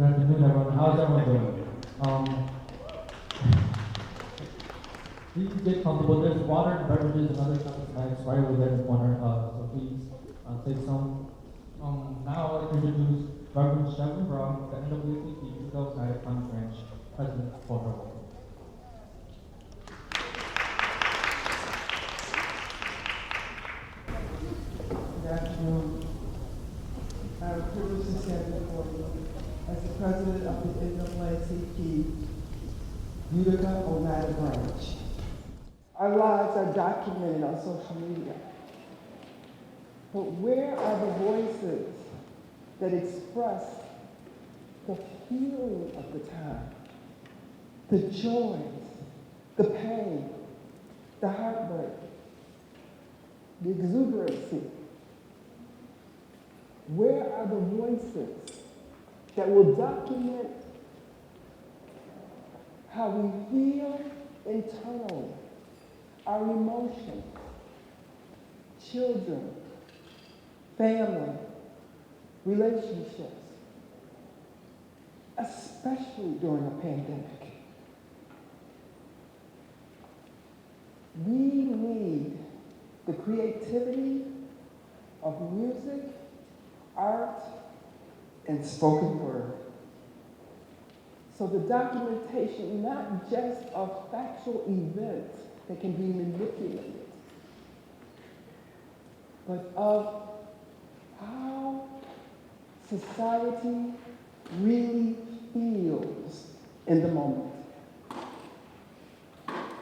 Good afternoon, everyone. How's everyone doing? Please get comfortable. There's water and beverages and other kinds of snacks right over there in the corner. So please take some. Now I'd like to introduce Reverend Shelton Brown, the NAACP Utica United County Branch President for her role. Good afternoon. I am privileged to stand before you as the president of the NAACP Utica United Branch. Our lives are documented on social media. But where are the voices that express the feeling of the time, the joys, the pain, the heartbreak, the exuberancy? Where are the voices that will document how we feel internally, our emotions, children, family, relationships, especially during a pandemic? We need the creativity of music, art, and spoken word. So the documentation, not just of factual events that can be manipulated, but of how society really feels in the moment.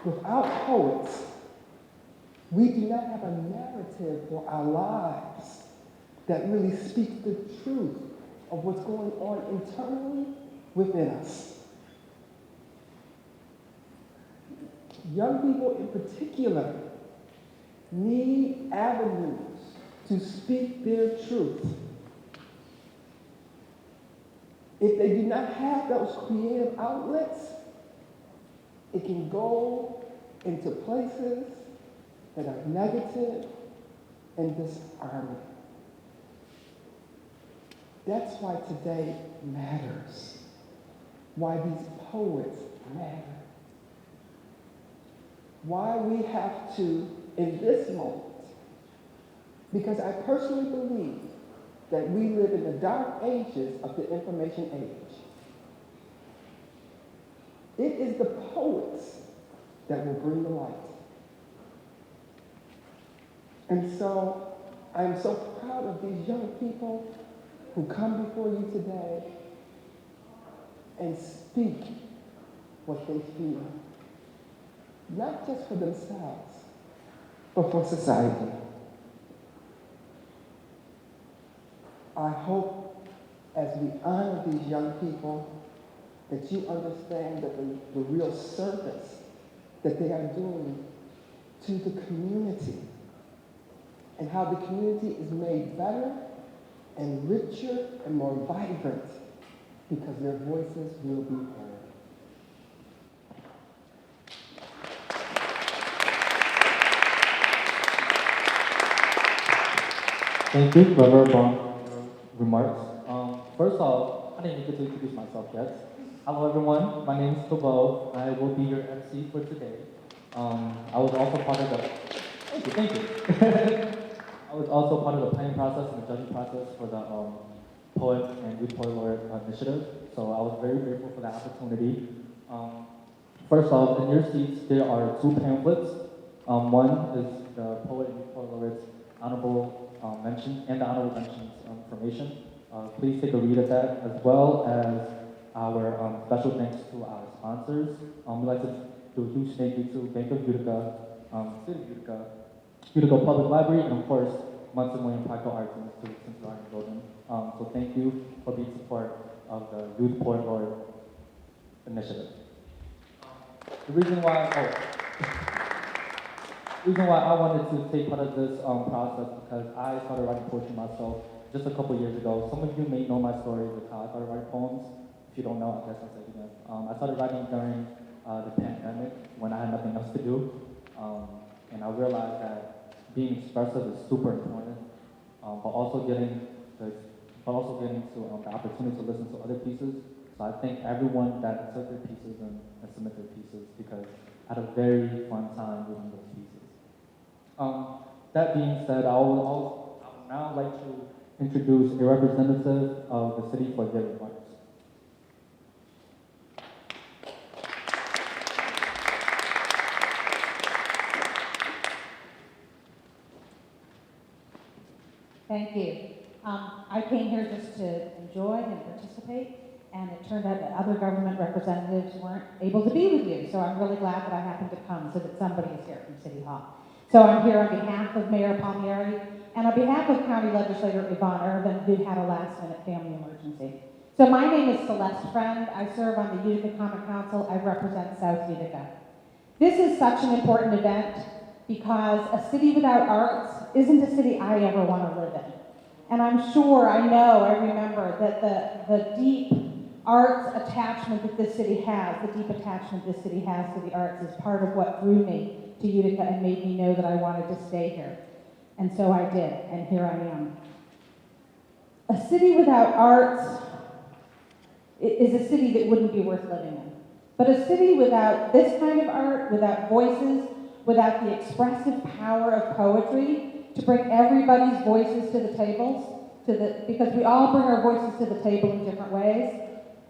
Without poets, we do not have a narrative for our lives that really speaks the truth of what's going on internally within us. Young people in particular need avenues to speak their truth. If they do not have those creative outlets, it can go into places that are negative and disarming. That's why today matters, why these poets matter, why we have to, in this moment, because I personally believe that we live in the dark ages of the information age. It is the poets that will bring the light. And so I'm so proud of these young people who come before you today and speak what they feel, not just for themselves, but for society. I hope as we honor these young people that you understand that the real service that they are doing to the community and how the community is made better and richer and more vibrant because their voices will be heard. Thank you, Reverend Brown, for your remarks. First off, I didn't even get to introduce myself yet. Hello, everyone. My name is Tobo. I will be your MC for today. I was also part of the. Thank you. I was also part of the planning process and the judging process for the Poet and Youth Poet Laureate initiative. So I was very grateful for that opportunity. First off, in your seats, there are two pamphlets. One is the Poet and Youth Poet Laureate's honorable mention and the honorable mentions information. Please take a read of that, as well as our special thanks to our sponsors. We'd like to do a huge thank you to Bank of Utica, City of Utica, Utica Public Library, and of course, Munson William Proctor Arts Institute, since we are in the building. So thank you for being support of the Youth Poet Laureate initiative. The reason why I wanted to take part of this process because I started writing poetry myself just a couple years ago. Some of you may know my story with how I started writing poems. If you don't know, I guess I'll say it again. I started writing during the pandemic when I had nothing else to do. And I realized that being expressive is super important, but also getting the but also getting to the opportunity to listen to other pieces. So I thank everyone that took their pieces and submitted their pieces because I had a very fun time reading those pieces. That being said, I would now like to introduce a representative of the city for their remarks. Thank you. I came here just to enjoy and participate, and it turned out that other government representatives weren't able to be with you, so I'm really glad that I happened to come so that somebody is here from City Hall. So I'm here on behalf of Mayor Palmieri and on behalf of County Legislator Yvonne Irvin, who had a last-minute family emergency. So my name is Celeste Friend. I serve on the Utica Common Council. I represent South Utica. This is such an important event because a city without arts isn't a city I ever want to live in. And I'm sure, I remember that the deep arts attachment that this city has, the deep attachment this city has to the arts is part of what drew me to Utica and made me know that I wanted to stay here. And so I did, and here I am. A city without arts is a city that wouldn't be worth living in. But a city without this kind of art, without voices, without the expressive power of poetry to bring everybody's voices to the tables, because we all bring our voices to the table in different ways.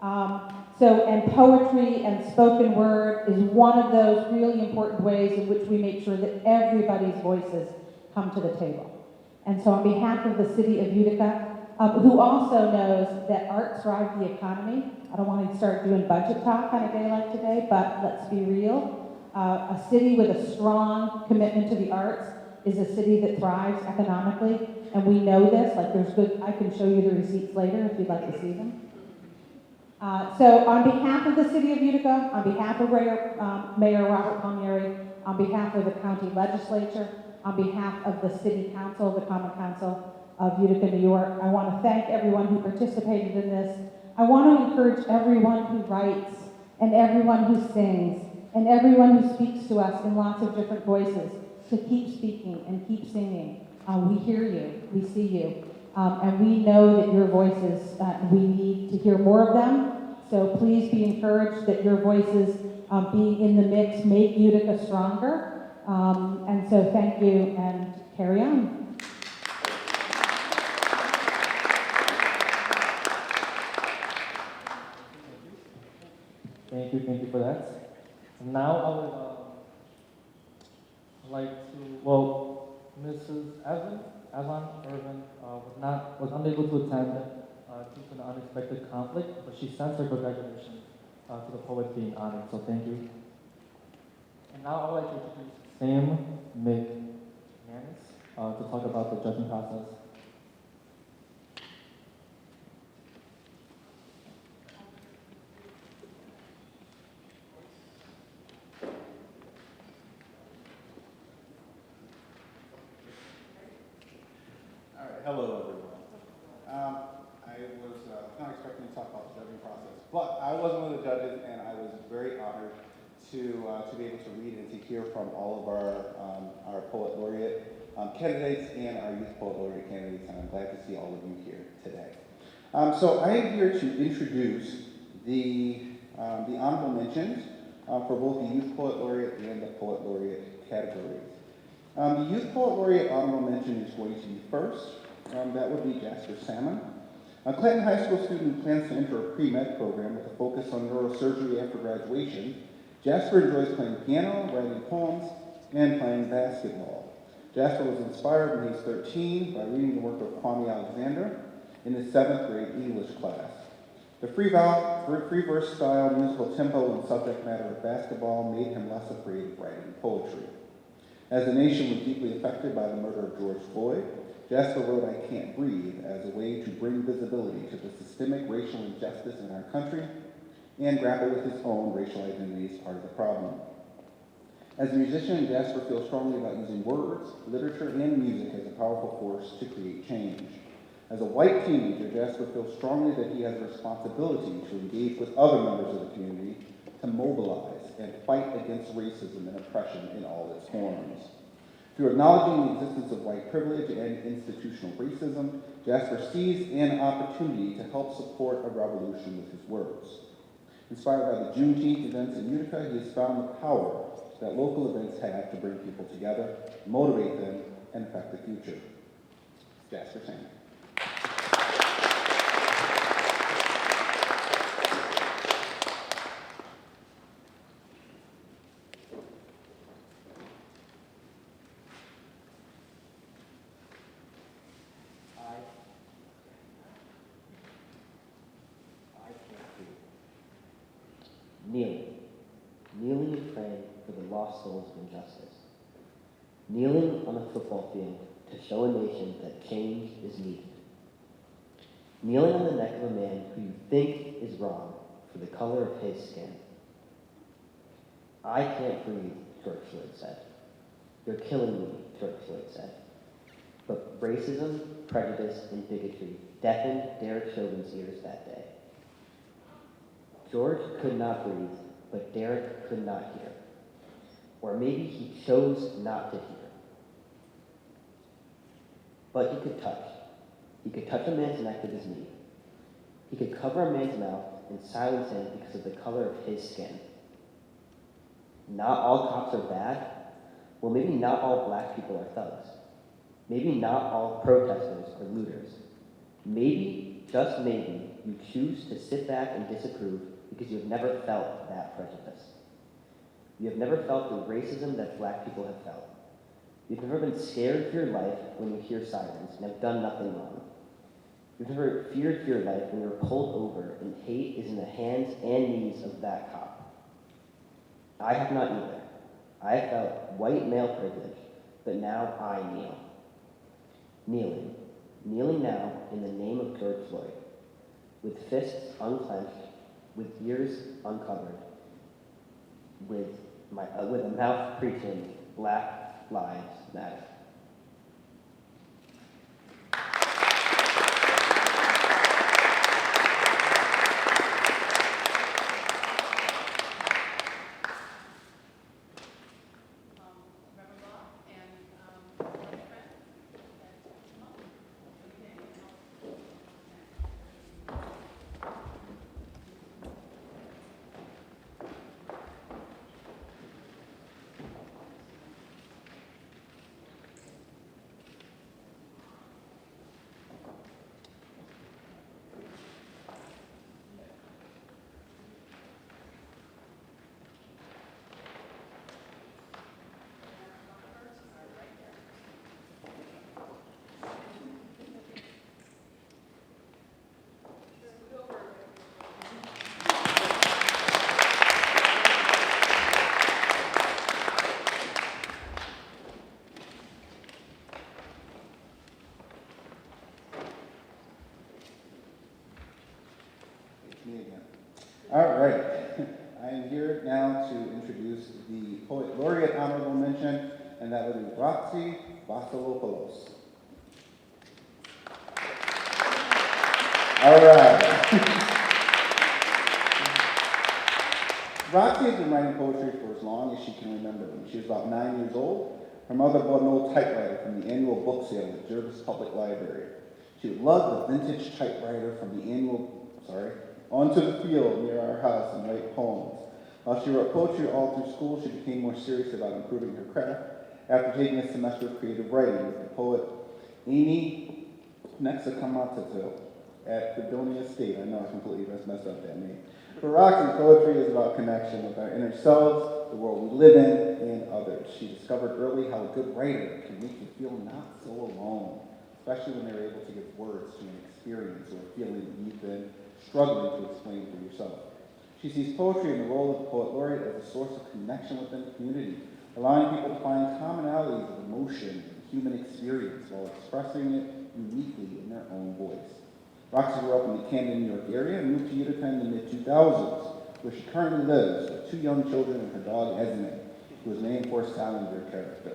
And poetry and spoken word is one of those really important ways in which we make sure that everybody's voices come to the table. And so on behalf of the city of Utica, who also knows that arts drive the economy, I don't want to start doing budget talk on a day like today, but let's be real. A city with a strong commitment to the arts is a city that thrives economically, and we know this. Like I can show you the receipts later if you'd like to see them. So on behalf of the city of Utica, on behalf of Mayor Robert Palmieri, on behalf of the county legislature, on behalf of the city council, the common council of Utica, New York, I want to thank everyone who participated in this. I want to encourage everyone who writes and everyone who sings and everyone who speaks to us in lots of different voices to keep speaking and keep singing. We hear you, we see you, and we know that your voices, we need to hear more of them. So please be encouraged that your voices being in the mix make Utica stronger. And so thank you, and carry on. Thank you for that. Now I would like to, Mrs. Evan Irvin was unable to attend due to an unexpected conflict, but she sends her congratulations to the poet being honored, so thank you. And now I would like to introduce Sam McManus to talk about the judging process. Hello, everyone. I was not expecting to talk about the judging process, but I was one of the judges, and I was very honored to be able to read and to hear from all of our poet laureate candidates and our youth poet laureate candidates, and I'm glad to see all of you here today. So I am here to introduce the honorable mentions for both the youth poet laureate and the poet laureate categories. The youth poet laureate honorable mention is going to be first. That would be Jasper Salmon, a Clinton High School student who plans to enter a pre-med program with a focus on neurosurgery after graduation. Jasper enjoys playing piano, writing poems, and playing basketball. Jasper was inspired when he was 13 by reading the work of Kwame Alexander in his 7th grade English class. The free verse style, musical tempo, and subject matter of basketball made him less afraid of writing poetry. As the nation was deeply affected by the murder of George Floyd, Jasper wrote I Can't Breathe as a way to bring visibility to the systemic racial injustice in our country and grapple with his own racial identity as part of the problem. As a musician, Jasper feels strongly about using words, literature, and music as a powerful force to create change. As a white teenager, Jasper feels strongly that he has a responsibility to engage with other members of the community to mobilize and fight against racism and oppression in all its forms. Through acknowledging the existence of white privilege and institutional racism, Jasper sees an opportunity to help support a revolution with his words. Inspired by the Juneteenth events in Utica, he has found the power that local events have to bring people together, motivate them, and affect the future. Jasper Sanders. Kneeling in praying for the lost souls of injustice. Kneeling on a football field to show a nation that change is needed. Kneeling on the neck of a man who you think is wrong for the color of his skin. I can't breathe, George Floyd said. You're killing me, George Floyd said. But racism, prejudice, and bigotry deafened Derek Chauvin's ears that day. George could not breathe, but Derek could not hear. Or maybe he chose not to hear. But he could touch. He could touch a man's neck with his knee. He could cover a man's mouth and silence him because of the color of his skin. Not all cops are bad. Well, maybe not all black people are thugs. Maybe not all protesters are looters. Maybe, just maybe, you choose to sit back and disapprove because you have never felt that prejudice. You have never felt the racism that black people have felt. You've never been scared for your life when you hear sirens and have done nothing wrong. You've never feared for your life when you're pulled over and hate is in the hands and knees of that cop. I have not either. I have felt white male privilege, but now I kneel. Kneeling now in the name of George Floyd, with fists unclenched, with ears uncovered, with a mouth preaching Black Lives Matter. Me again. All right. I am here now to introduce the Poet Laureate Honorable Mention, and that would be Roxy Vasilopoulos. All right. Roxy has been writing poetry for as long as she can remember. When she was about 9 years old, her mother bought an old typewriter from the annual book sale at Jervis Public Library. She would love the vintage typewriter from the onto the field near our house and write poems. While she wrote poetry all through school, she became more serious about improving her craft after taking a semester of creative writing with the poet Amy Nexakamatato at Fredonia State. I know I completely messed up that name. For Roxy, poetry is about connection with our inner selves, the world we live in, and others. She discovered early how a good writer can make you feel not so alone, especially when they're able to give words to an experience or a feeling that you've been struggling to explain for yourself. She sees poetry and the role of the Poet Laureate as a source of connection within the community, allowing people to find commonalities of emotion and human experience while expressing it uniquely in their own voice. Roxy grew up in the Camden, New York area and moved to Utica in the mid-2000s, where she currently lives with 2 young children and her dog Esme, who is named for a Salinger character.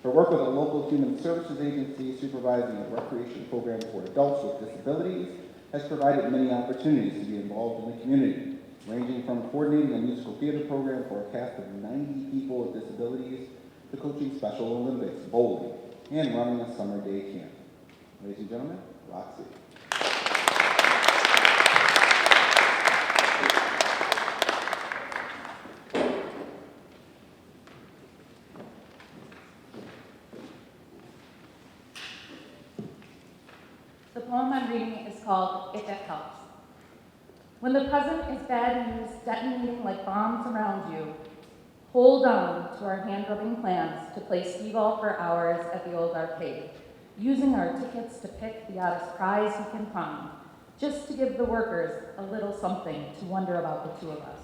Her work with a local human services agency supervising a recreation program for adults with disabilities has provided many opportunities to be involved in the community, ranging from coordinating a musical theater program for a cast of 90 people with disabilities to coaching Special Olympics, bowling, and running a summer day camp. Ladies and gentlemen, Roxy. The poem I'm reading is called If It Helps. When the present is bad news detonating like bombs around you, hold on to our hand-rubbing plans to play skee-ball for hours at the old arcade, using our tickets to pick the oddest prize we can find, just to give the workers a little something to wonder about the two of us.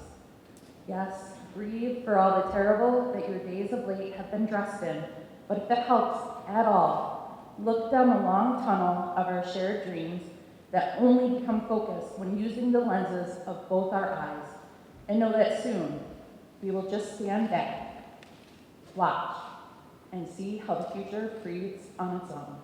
Yes, grieve for all the terrible that your days of late have been dressed in, but if it helps at all, look down the long tunnel of our shared dreams that only become focused when using the lenses of both our eyes, and know that soon we will just stand back, watch, and see how the future breathes on its own.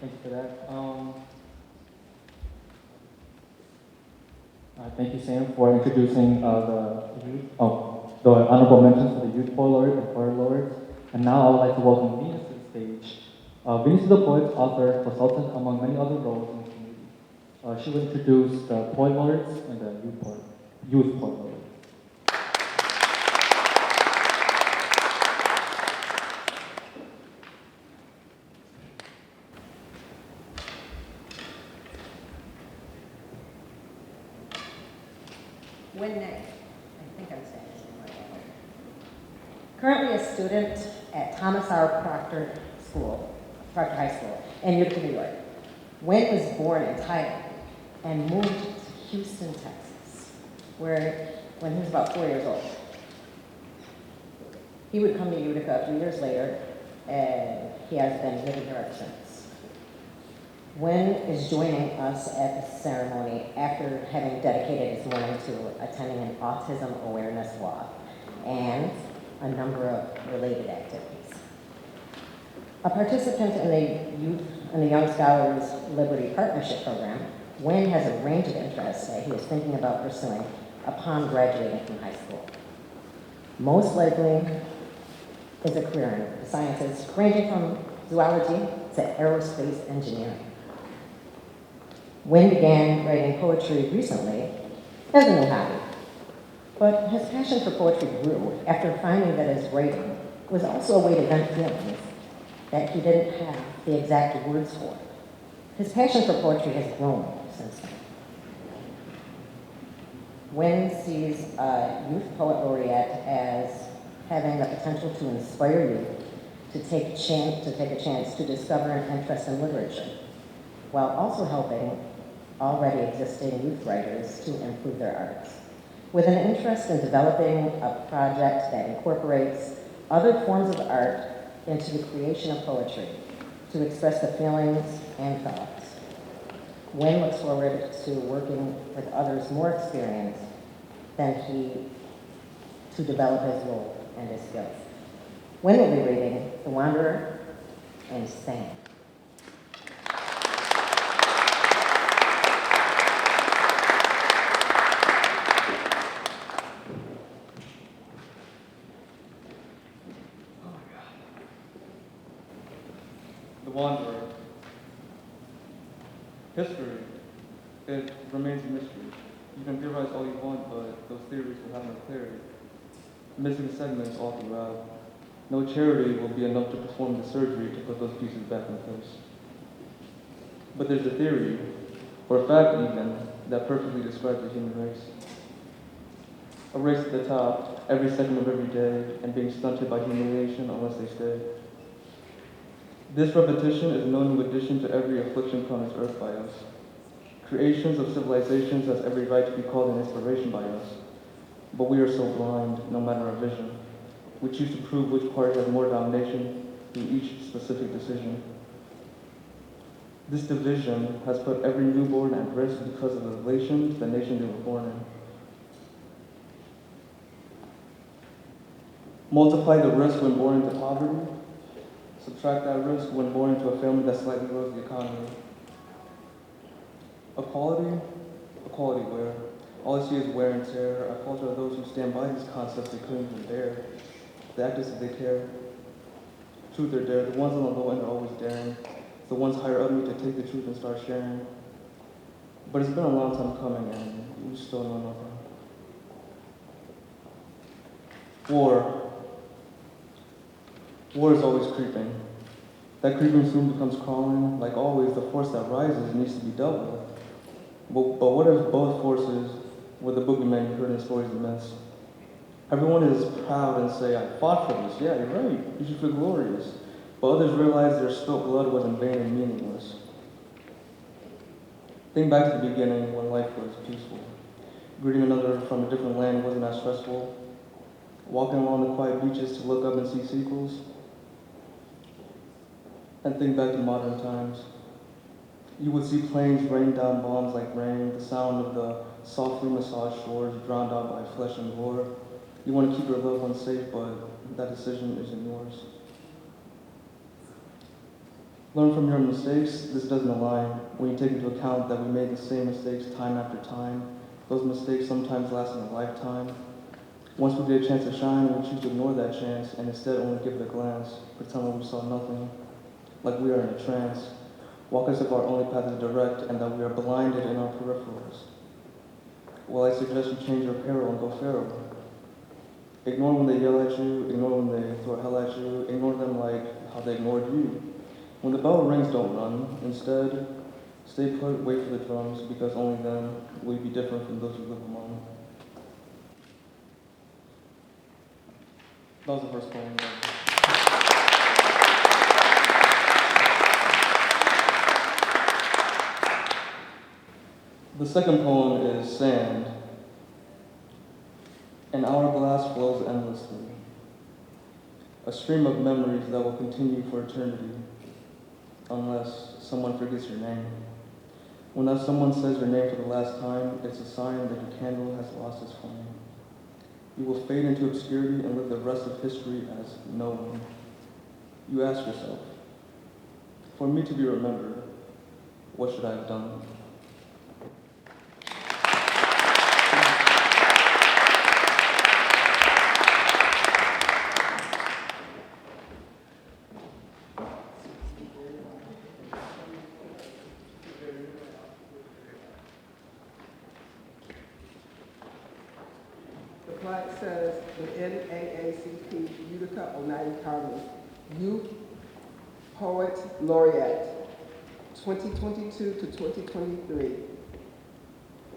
Thank you for that. Thank you, Sam, for introducing the honorable mentions for the Youth Poet Laureate and Poet Laureates. And now I would like to welcome Venus to the stage. Venus is a poet, author, consultant, among many other roles in the community. She will introduce the Poet Laureates and the Youth Poet Laureates. I think I'm saying his name right. Currently a student at R Proctor High School in Utica, New York. Wynn was born in Thailand and moved to Houston, Texas, when he was about 4 years old. He would come to Utica a few years later, and he has been living here ever since. Wynn is joining us at the ceremony after having dedicated his morning to attending an autism awareness walk and a number of related activities. A participant in the Young Scholars Liberty Partnership Program, Wynn has a range of interests that he is thinking about pursuing upon graduating from high school. Most likely is a career in the sciences, ranging from zoology to aerospace engineering. Wynn began writing poetry recently as a new hobby, but his passion for poetry grew after finding that his writing was also a way to vent feelings that he didn't have the exact words for. His passion for poetry has grown since then. Wynn sees a Youth Poet Laureate as having the potential to inspire youth to take a chance to discover an interest in literature, while also helping already existing youth writers to improve their arts. With an interest in developing a project that incorporates other forms of art into the creation of poetry to express the feelings and thoughts. Wynn looks forward to working with others more experienced than he to develop his role and his skills. Wynn will be reading The Wanderer and Sam. The Wanderer. History, it remains a mystery. You can theorize all you want, but those theories will have no clarity. Missing segments all throughout. No charity will be enough to perform the surgery to put those pieces back in place. But there's a theory, or a fact even, that perfectly describes the human race. A race at the top, every second of every day, and being stunted by humiliation unless they stay. This repetition is no new addition to every affliction from this earth by us. Creations of civilizations has every right to be called an inspiration by us. But we are so blind, no matter our vision. We choose to prove which party has more domination through each specific decision. This division has put every newborn at risk because of the relation to the nation they were born in. Multiply the risk when born into poverty. Subtract that risk when born into a family that slightly grows the economy. Equality? Equality where? All I see is wear and tear. I falter those who stand by these concepts they couldn't even dare. The act as if they care. Truth or dare, the ones on the low end are always daring. The ones higher up need to take the truth and start sharing. But it's been a long time coming and we still know nothing. War. War is always creeping. That creeping soon becomes crawling. Like always, the force that rises needs to be dealt with. But what if both forces were the boogeyman you heard in stories and myths? Everyone is proud and say, I fought for this. Yeah, you're right. You should feel glorious. But others realize their spilt blood was in vain and meaningless. Think back to the beginning when life was peaceful. Greeting another from a different land wasn't as stressful. Walking along the quiet beaches to look up and see seagulls. And think back to modern times. You would see planes rain down bombs like rain, the sound of the softly massaged shores drowned out by flesh and gore. You want to keep your loved ones safe, but that decision isn't yours. Learn from your mistakes. This doesn't align. When you take into account that we made the same mistakes time after time, those mistakes sometimes lasting a lifetime. Once we get a chance to shine, we choose to ignore that chance and instead only give it a glance, pretending we saw nothing, like we are in a trance. Walk as if our only path is direct and that we are blinded in our peripherals. Well, I suggest you change your apparel and go feral. Ignore when they yell at you, ignore when they throw hell at you, ignore them like how they ignored you. When the bell rings, don't run. Instead, stay put, wait for the drums, because only then will you be different from those you live among. That was the first poem. The second poem is Sand. An hourglass flows endlessly, a stream of memories that will continue for eternity, unless someone forgets your name. When that someone says your name for the last time, it's a sign that your candle has lost its flame. You will fade into obscurity and live the rest of history as no one. You ask yourself, for me to be remembered, what should I have done? The plaque says the NAACP Utica Oneida County Youth Poet Laureate 2022 to 2023.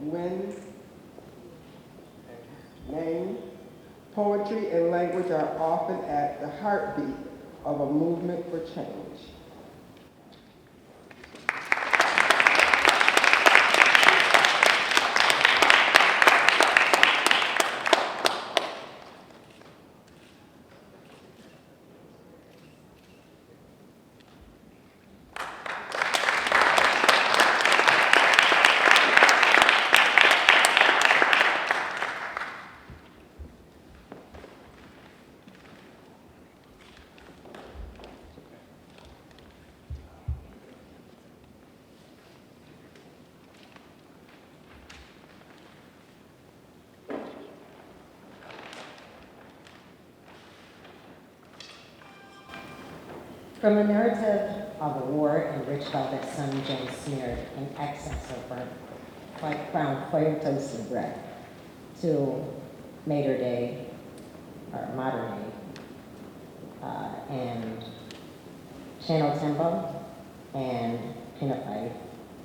When name, poetry, and language are often at the heartbeat of a movement for change. From a narrative of a war in rich velvet sun gem smeared in excess of burnt brown fire toasted bread, to Mater Day, or Modern Day, and Channel Tembo, and Pinafite.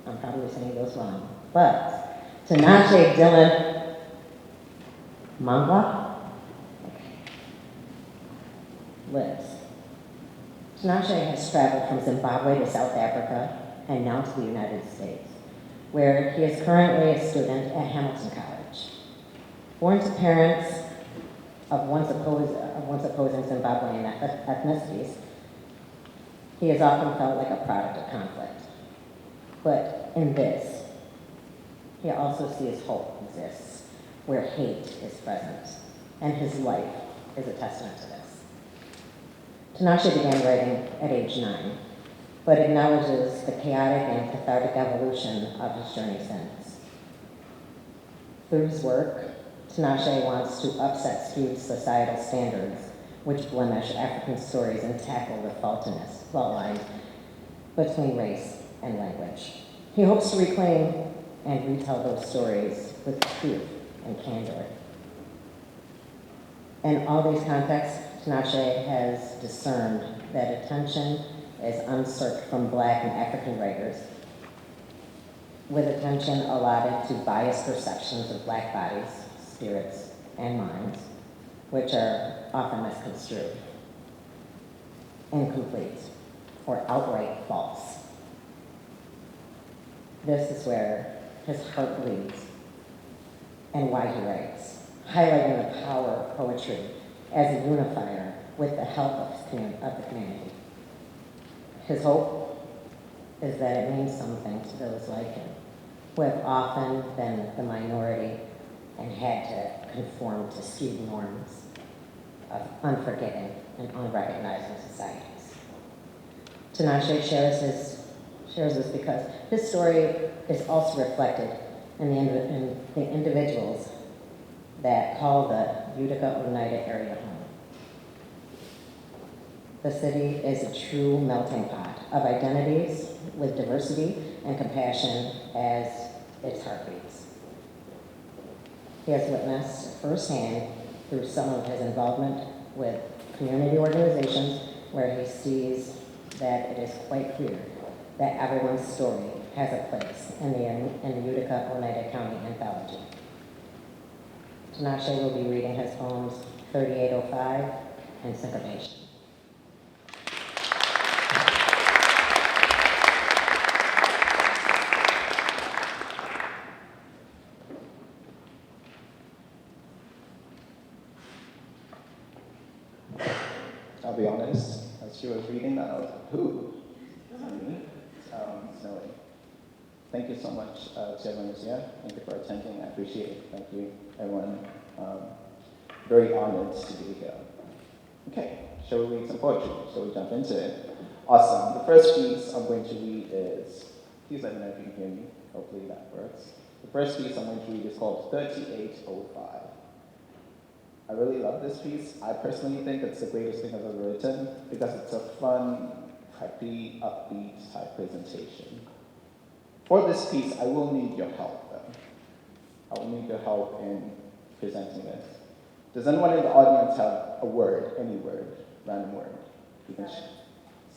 I'm probably saying those wrong. But Tinashe Dylan Mangwa lives. Tinashe has traveled from Zimbabwe to South Africa and now to the United States, where he is currently a student at Hamilton College. Born to parents of once opposing Zimbabwean ethnicities, he has often felt like a product of conflict. But in this, he also sees hope exists, where hate is present, and his life is a testament to this. Tinashe began writing at age 9, but acknowledges the chaotic and cathartic evolution of his journey since. Through his work, Tinashe wants to upset skewed societal standards which blemish African stories and tackle the fault lines between race and language. He hopes to reclaim and retell those stories with truth and candor. In all these contexts, Tinashe has discerned that attention is usurped from Black and African writers, with attention allotted to biased perceptions of Black bodies, spirits, and minds, which are often misconstrued, incomplete, or outright false. This is where his heart bleeds and why he writes, highlighting the power of poetry as a unifier with the help of the community. His hope is that it means something to those like him, who have often been the minority and had to conform to skewed norms of unforgiving and unrecognizing societies. Tinashe shares this because his story is also reflected in the individuals that call the Utica Oneida area home. The city is a true melting pot of identities with diversity and compassion as its heartbeats. He has witnessed firsthand through some of his involvement with community organizations where he sees that it is quite clear that everyone's story has a place in the Utica Oneida County anthology. Tinashe will be reading his poems 3805 and Syncopation. I'll be honest, as she was reading that, I was like, who? Snowy. Thank you so much to everyone who's here. Thank you for attending. I appreciate it. Thank you, everyone. Very honored to be here. Okay, shall we read some poetry? Shall we jump into it? Awesome. The first piece I'm going to read is, please let me know if you can hear me. Hopefully that works. The first piece I'm going to read is called 3805. I really love this piece. I personally think it's the greatest thing I've ever written because it's a fun, happy, upbeat type presentation. For this piece, I will need your help, though. I will need your help in presenting this. Does anyone in the audience have a word, any word, random word? You can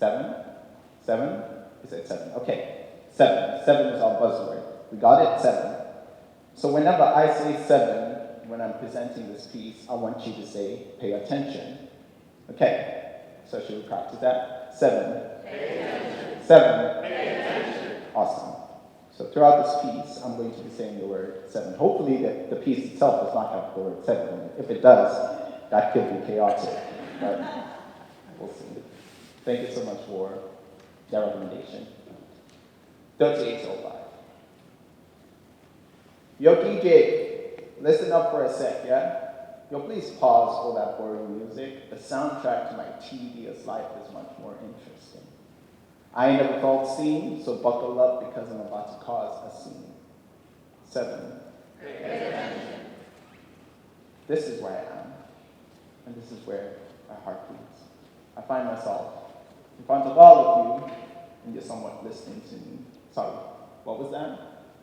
7? 7? You said 7. Okay, 7. 7 is our buzzword. We got it? 7. So whenever I say 7, when I'm presenting this piece, I want you to say, pay attention. Okay, so should we practice that? 7. Pay attention. 7. Pay attention. Awesome. So throughout this piece, I'm going to be saying the word 7. Hopefully the piece itself does not have the word 7 in it. If it does, that could be chaotic, but we'll see. Thank you so much for that recommendation. 3805. Yo, DJ. Listen up for a sec, yeah? Yo, please pause all that boring music. The soundtrack to my tedious life is much more interesting. I ain't never felt seen, so buckle up because I'm about to cause a scene. 7. This is where I am, and this is where my heart beats. I find myself in front of all of you, and you're somewhat listening to me. Sorry, what was that?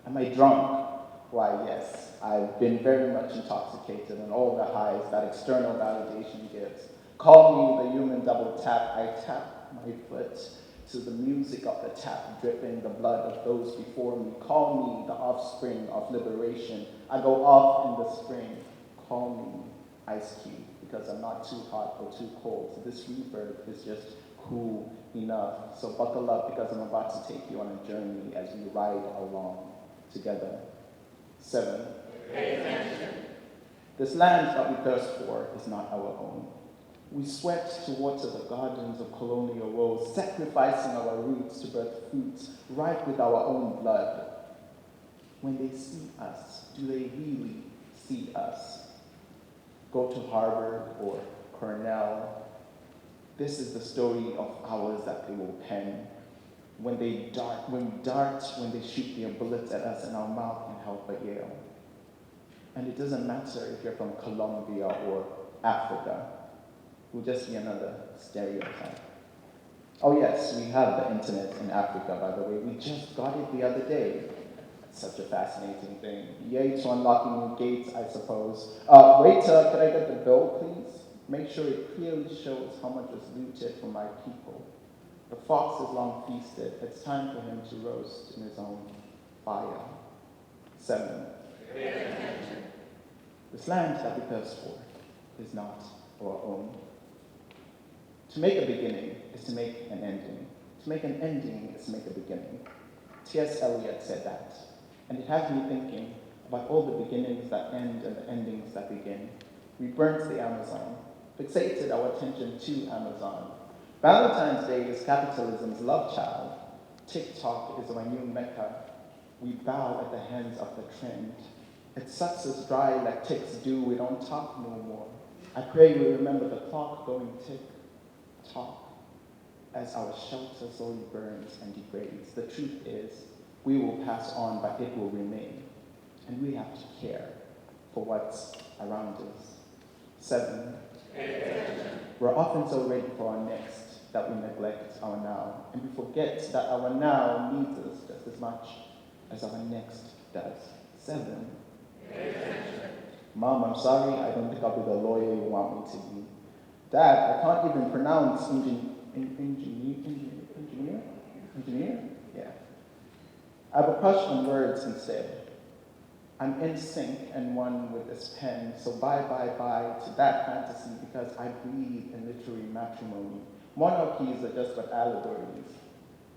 Am I drunk? Why, yes, I've been very much intoxicated on all the highs that external validation gives. Call me the human double tap. I tap my foot to the music of the tap dripping the blood of those before me. Call me the offspring of liberation. I go off in the spring. Call me Ice Cube, because I'm not too hot or too cold. This reverb is just cool enough. So buckle up, because I'm about to take you on a journey as we ride along together. 7. This land that we thirst for is not our own. We sweat to water the gardens of colonial roads, sacrificing our roots to birth fruits ripe with our own blood. When they see us, do they really see us? Go to Harvard or Cornell. This is the story of ours that they will pen. When they shoot their bullets at us in our mouth and help a Yale. And it doesn't matter if you're from Colombia or Africa. Will just be another stereotype. Oh yes, we have the internet in Africa, by the way. We just got it the other day. It's such a fascinating thing. Yay to unlocking new gates, I suppose. Waiter, could I get the bill, please? Make sure it clearly shows how much was looted from my people. The fox is long feasted. It's time for him to roast in his own fire. 7. This land that we thirst for is not our own. To make a beginning is to make an ending. To make an ending is to make a beginning. T.S. Eliot said that. And it has me thinking about all the beginnings that end and the endings that begin. We burnt the Amazon, fixated our attention to Amazon. Valentine's Day is capitalism's love child. TikTok is our new mecca. We bow at the hands of the trend. It sucks us dry like ticks do. We don't talk no more. I pray we remember the clock going tick. Talk as our shelter slowly burns and degrades. The truth is, we will pass on, but it will remain. And we have to care for what's around us. 7. We're often so ready for our next that we neglect our now. And we forget that our now needs us just as much as our next does. 7. Mom, I'm sorry, I don't think I'll be the lawyer you want me to be. Dad, I can't even pronounce engineer? Yeah. I have a crush on words instead. I'm in sync and one with this pen, so bye to that fantasy, because I breathe in literary matrimony. Monarchies are just but allegories.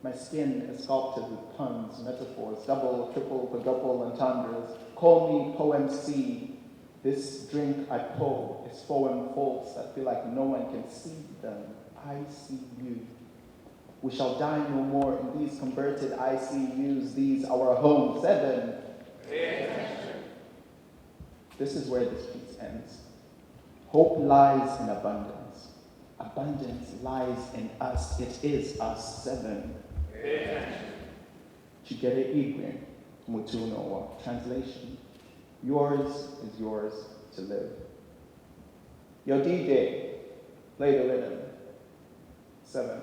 My skin is sculpted with puns, metaphors, double, triple, quadruple entendres. Call me Poem C. This drink I pour is poem folks that feel like no one can see them. I see you. We shall die no more in these converted ICUs, these our homes. 7. This is where this piece ends. Hope lies in abundance. Abundance lies in us. It is us. 7. Chigere Igwe, Mutuno. Translation. Yours is yours to live. Yo, DJ, play the rhythm. 7.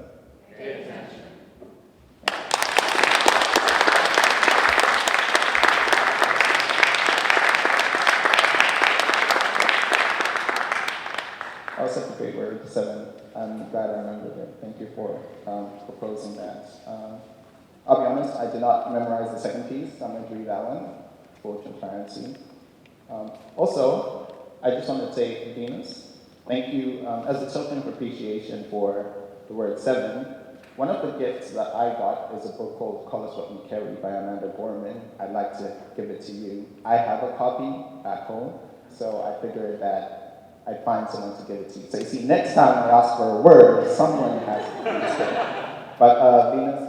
That was such a great word, 7. I'm glad I remembered it. Thank you for proposing that. I'll be honest, I did not memorize the second piece. I'm going to read that one for transparency. Also, I just want to say, Venus, thank you as a token of appreciation for the word 7. One of the gifts that I got is a book called Call Us What We Carry by Amanda Gorman. I'd like to give it to you. I have a copy at home, so I figured that I'd find someone to give it to you. So you see, next time I ask for a word, someone has to. But Venus,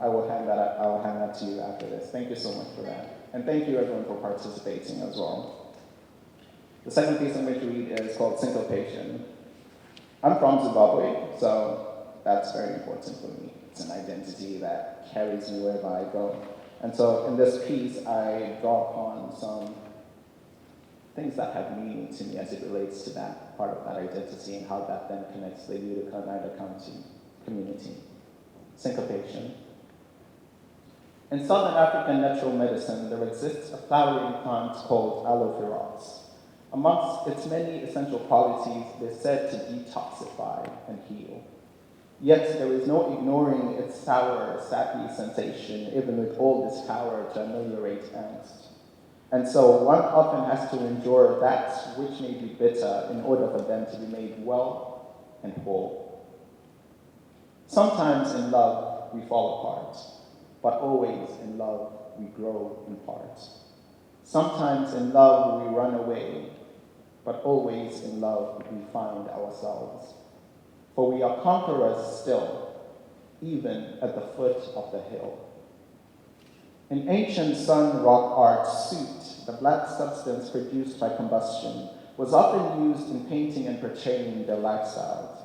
I will hand that to you after this. Thank you so much for that. And thank you everyone for participating as well. The second piece I'm going to read is called Syncopation. I'm from Zimbabwe, so that's very important for me. It's an identity that carries me wherever I go. And so in this piece, I draw upon some things that have meaning to me as it relates to that part of that identity and how that then connects to the Utica and Ida County community. Syncopation. In Southern African natural medicine, there exists a flowering plant called aloe vera. Amongst its many essential qualities, it is said to detoxify and heal. Yet there is no ignoring its sour, sappy sensation, even with all this power to ameliorate angst. And so one often has to endure that which may be bitter in order for them to be made well and whole. Sometimes in love we fall apart, but always in love we grow in parts. Sometimes in love we run away, but always in love we find ourselves. For we are conquerors still, even at the foot of the hill. In ancient sun rock art, soot, the black substance produced by combustion, was often used in painting and portraying their lifestyles.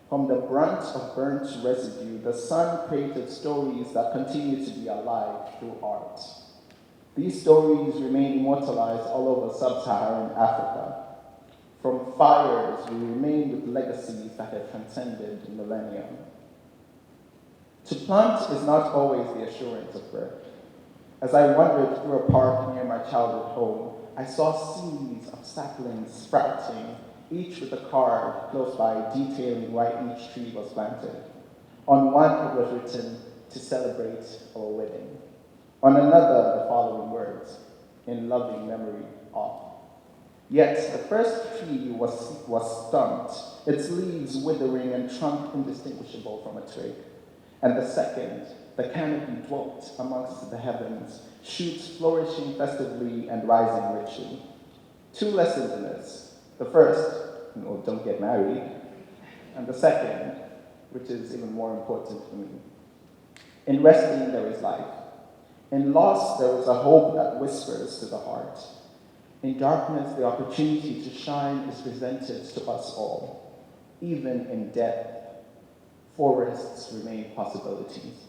From the brunt of burnt residue, the sun created stories that continue to be alive through art. These stories remain immortalized all over sub-Saharan Africa. From fires, we remain with legacies that have transcended millennia. To plant is not always the assurance of birth. As I wandered through a park near my childhood home, I saw series of saplings sprouting, each with a card close by detailing why each tree was planted. On one it was written, "To celebrate our wedding." On another, the following words, "In loving memory of." Yet the first tree was stumped, its leaves withering and trunk indistinguishable from a twig. And the second, the canopy dwelt amongst the heavens, shoots flourishing festively and rising richly. Two lessons in this. The first, don't get married. And the second, which is even more important for me. In resting, there is life. In loss, there is a hope that whispers to the heart. In darkness, the opportunity to shine is presented to us all. Even in death, forests remain possibilities.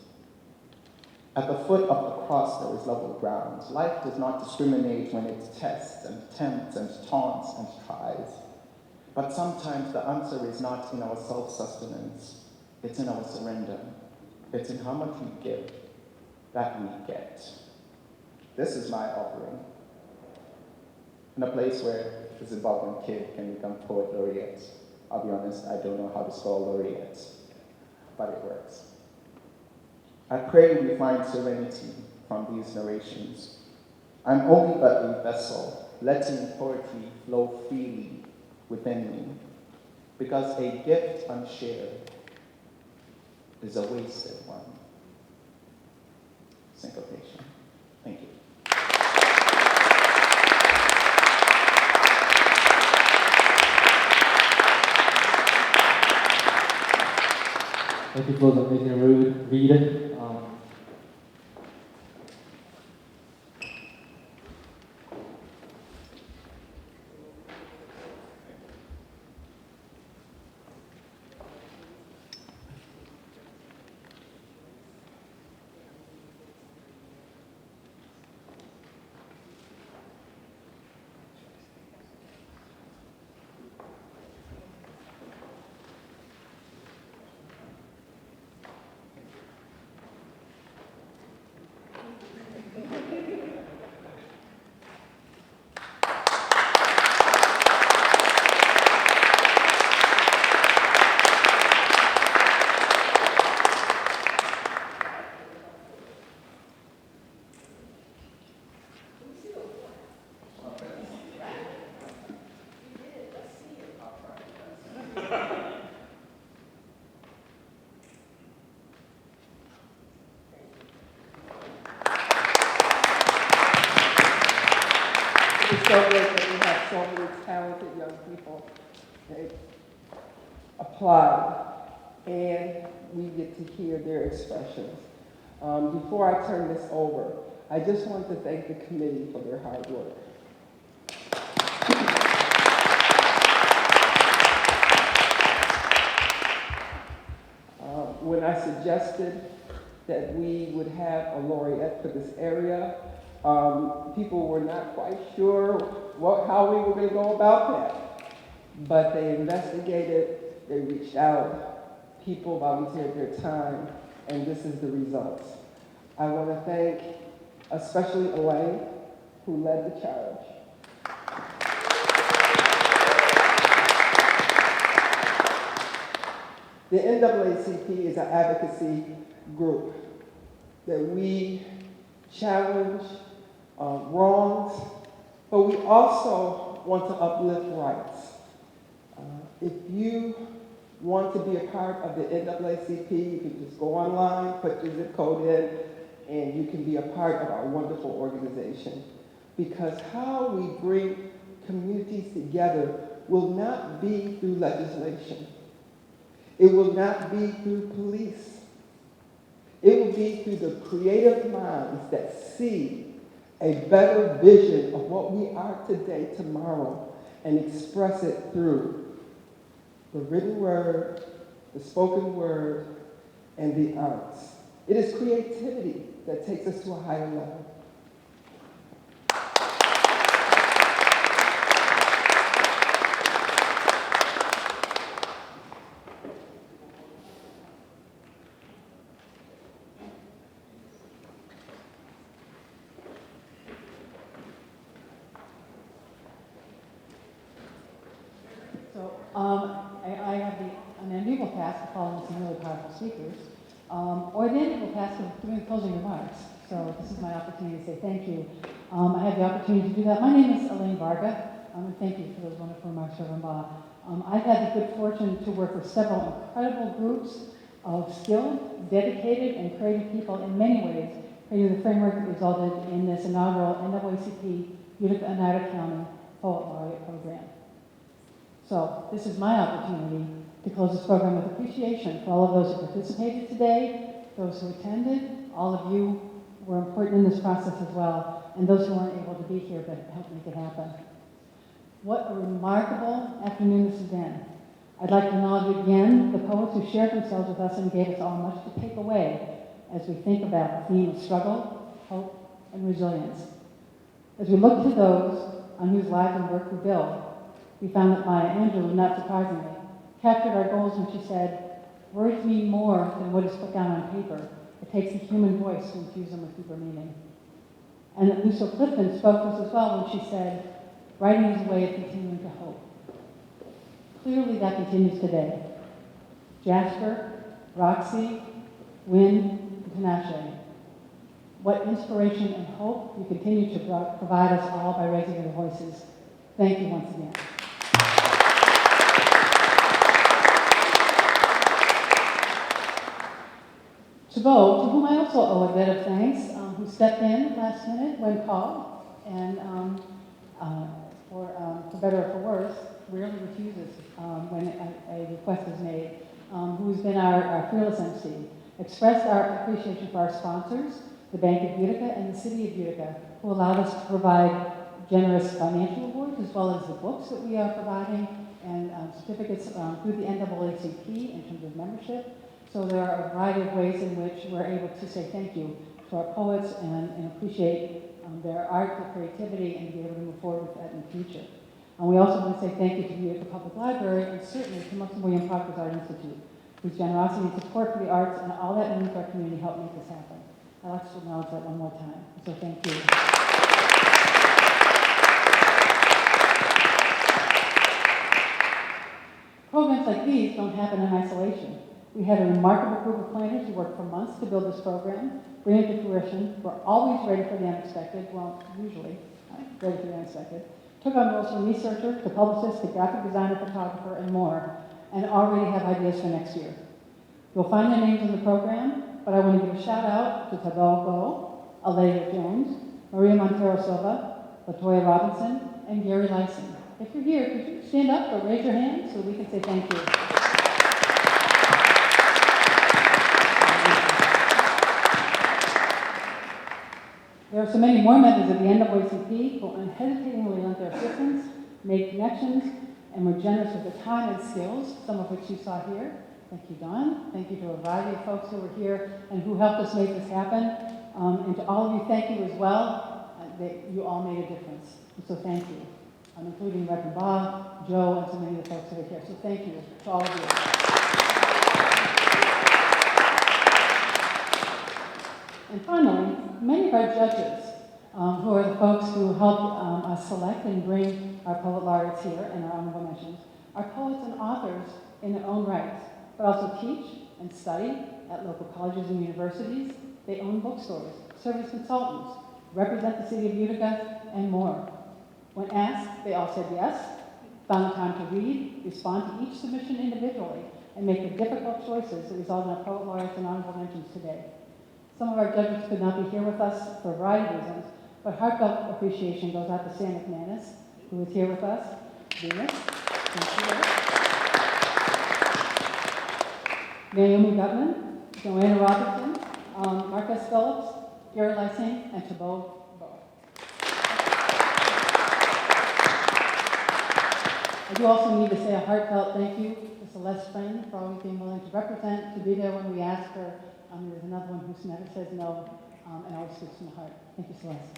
At the foot of the cross, there is level ground. Life does not discriminate when it tests and tempts and taunts and tries. But sometimes the answer is not in our self-sustenance. It's in our surrender. It's in how much we give that we get. This is my offering. In a place where a Zimbabwean kid can become poet laureate. I'll be honest, I don't know how to spell laureate, but it works. I pray we find serenity from these narrations. I'm only but a vessel, letting poetry flow freely within me, because a gift unshared is a wasted one. Syncopation. Thank you. Thank you for the amazing read. It's so great that we have so many talented young people that apply, and we get to hear their expressions. Before I turn this over, I just want to thank the committee for their hard work. When I suggested that we would have a laureate for this area, people were not quite sure how we were going to go about that. But they investigated, they reached out, people volunteered their time, and this is the results. I want to thank especially Elaine, who led the charge. The NAACP is an advocacy group that we challenge wrongs, but we also want to uplift rights. If you want to be a part of the NAACP, you can just go online, put your zip code in, and you can be a part of our wonderful organization. Because how we bring communities together will not be through legislation. It will not be through police. It will be through the creative minds that see a better vision of what we are today, tomorrow, and express it through the written word, the spoken word, and the arts. It is creativity that takes us to a higher level. I have the unenviable task of following some really powerful speakers, or the enviable task of doing closing remarks. So this is my opportunity to say thank you. I had the opportunity to do that. My name is Elaine Varga, and thank you for those wonderful remarks, Reverend Baugh. I've had the good fortune to work with several incredible groups of skilled, dedicated, and creative people in many ways, creating the framework that resulted in this inaugural NAACP Utica and Utica County Poet Laureate program. So this is my opportunity to close this program with appreciation for all of those who participated today, those who attended, all of you were important in this process as well, and those who weren't able to be here but helped make it happen. What a remarkable afternoon this has been. I'd like to acknowledge again the poets who shared themselves with us and gave us all much to take away as we think about the theme of struggle, hope, and resilience. As we look to those on whose lives and work we build, we found that Maya Angelou, not surprisingly, captured our goals when she said, "Words mean more than what is put down on paper. It takes a human voice to infuse them with deeper meaning." And that Lucille Clifton spoke to us as well when she said, "Writing is a way of continuing to hope." Clearly that continues today. Jasper, Roxy, Wynn, and Tinashe. What inspiration and hope you continue to provide us all by raising your voices. Thank you once again. To Bo, to whom I also owe a bit of thanks, who stepped in last minute when called, and for better or for worse, rarely refuses when a request is made, who's been our fearless MC, expressed our appreciation for our sponsors, the Bank of Utica and the City of Utica, who allowed us to provide generous financial awards as well as the books that we are providing and certificates through the NAACP in terms of membership. So there are a variety of ways in which we're able to say thank you to our poets and appreciate their art, their creativity, and be able to move forward with that in the future. And we also want to say thank you to the Utica Public Library and certainly to Muslim William Proctor's Art Institute, whose generosity and support for the arts and all that means for our community helped make this happen. I'd like to acknowledge that one more time. So thank you. Programs like these don't happen in isolation. We had a remarkable group of planners who worked for months to build this program, bring it to fruition. We're always ready for the unexpected, well, usually ready for the unexpected. Took on roles from researcher to publicist to graphic designer, photographer, and more, and already have ideas for next year. You'll find their names in the program, but I want to give a shout out to Tabel Go, Aleja Jones, Maria Montero Silva, Latoya Robinson, and Gary Lyson. If you're here, could you stand up or raise your hand so we can say thank you? There are so many more members of the NAACP who unhesitatingly lent their assistance, made connections, and were generous with their time and skills, some of which you saw here. Thank you, Don. Thank you to a variety of folks who were here and who helped us make this happen. And to all of you, thank you as well. You all made a difference. And so thank you. Including Reverend Bob, Joe, and so many of the folks that are here. So thank you to all of you. And finally, many of our judges, who are the folks who helped us select and bring our poet laureates here and our honorable mentions, are poets and authors in their own rights. but also teach and study at local colleges and universities. They own bookstores, serve as consultants, represent the city of Utica, and more. When asked, they all said yes, found the time to read, respond to each submission individually, and make the difficult choices that result in our poet laureates and honorable mentions today. Some of our judges could not be here with us for a variety of reasons, but heartfelt appreciation goes out to Sam McManus, who is here with us. Venus, thank you. Naomi Gutman, Joanna Robertson, Marcus Phillips, Gary Lysing, and Tabo. I do also need to say a heartfelt thank you to Celeste Friend for always being willing to represent, to be there when we ask her. There's another one who never says no, and always speaks from the heart. Thank you, Celeste.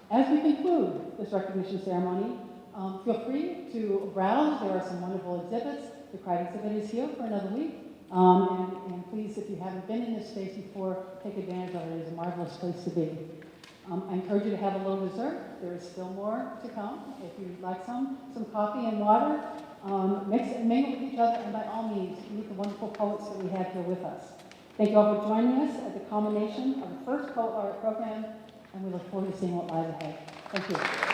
As we conclude this recognition ceremony, feel free to browse. There are some wonderful exhibits. The Cried exhibit is here for another week. And please, if you haven't been in this space before, take advantage of it. It is a marvelous place to be. I encourage you to have a little dessert. There is still more to come. If you'd like some coffee and water, mix and mingle with each other, and by all means, meet the wonderful poets that we have here with us. Thank you all for joining us at the culmination of the first Poet Laureate program, and we look forward to seeing what lies ahead. Thank you.